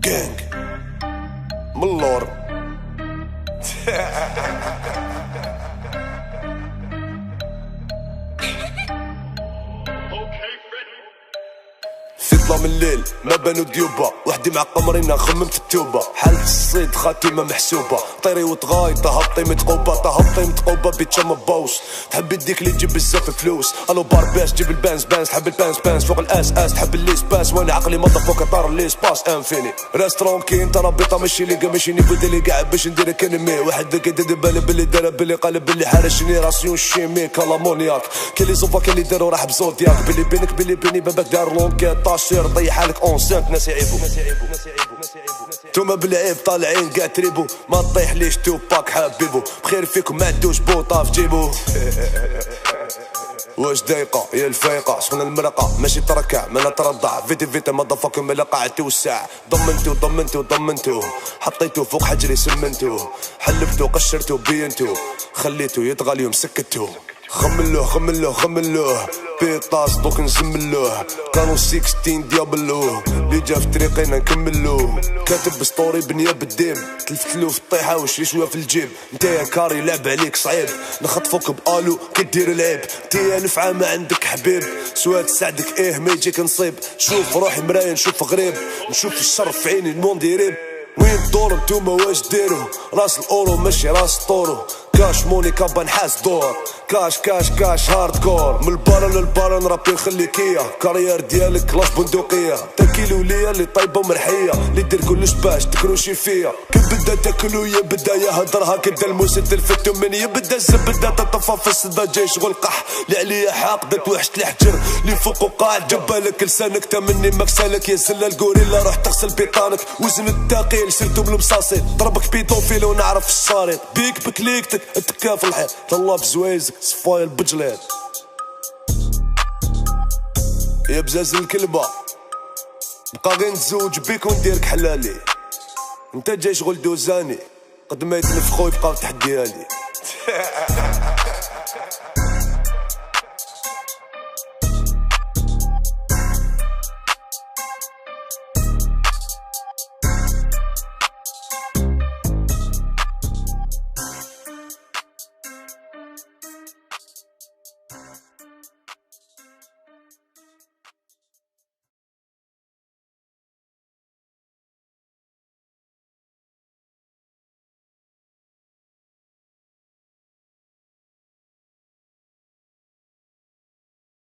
جانج من اللور. في ظلام الليل ما بانو ديوبا، وحدي مع قمرنا خمم في التوبة، حالة الصيد خاتمة محسوبة، طيري وتغاي طهبطي متقوبة، طهبطي متقوبة بيتشا مبوس، تحب يديك اللي تجيب بزاف فلوس، الو بارباش جيب البانس بانس، تحب البانس بانس فوق الاس اس، تحب اللي سباس، وانا عقلي مضى فوق طار اللي سباس انفيني، ريستورون كاين ترابيطة ماشي ليقا ماشي نيفو اللي قاعد باش نديرك انمي، واحد ذاك يدير بالي باللي دار باللي قال باللي حارس جينيراسيون شيميك الامونياك، كاين لي زوفا كاين لي دارو راح بزودياك، بلي بينك بلي بيني باباك دار لونكيت طاشير طيح لك اونسانت ناس يعيبو، توما بالعيب طالعين قاع تريبو، ما تطيح ليش توباك حبيبو، بخير فيكم ما عندوش بوطا في جيبو. واش دايقة يا الفايقة سخنة المرقة ماشي تركع ما نترضع، فيتي فيتي ما ضفك ملا قاعد توسع، ضمنتو حطيتو فوق حجري سمنتو، حلفتو قشرتو بينتو خليتو يطغى اليوم سكتو، خملوه بيطاس دوك نزملوه، كانوا 16 ديابلوه اللي جا في طريقنا نكملوه، كاتب ستوري بنياب الديب تلفتلو في الطيحة وشي شوية في الجيب، نتايا كاري لعب عليك صعيب نخطفوك بآلو كدير العيب، نتايا نفعة ما عندك حبيب سوا تساعدك ايه ما يجيك نصيب، شوف روحي مرايا نشوف غريب نشوف الشر في عيني الموندي ريب، وين الدور نتوما واش ديرو راس الاورو ماشي راس الطورو، كاش موني كابا نحاس دور كاش هاردكور، من البارا للبارا نرابي نخليكيا، كارير ديالك كلاش بندقية، تاكيلو ليا اللي طيبة ومرحية، اللي دير كلش باش تكروشي فيا، كي بدا تاكلو يبدا يهدرها كدا الموسى تلفتو من يبدا الزبدة تطفى في الصدا جاي شغل قح، اللي عليا حاقدة توحشت الحجر اللي فوق وقاعد جبالك لسانك تمني مكسالك يا سلا الغوريلا روح تغسل بيطانك، وزن الثقيل سيرتو بالمصاصي ضربك بيدوفيل ونعرف الشارط، بيك بكليكتك اتكاف الحيط طلع بزوايزك صفايا البجلات يا بزاز الكلبة، بقى غير نتزوج بيك ونديرك حلالي، انت جاي شغل دوزاني قد ما يتنفخو يبقى تحت ديالي.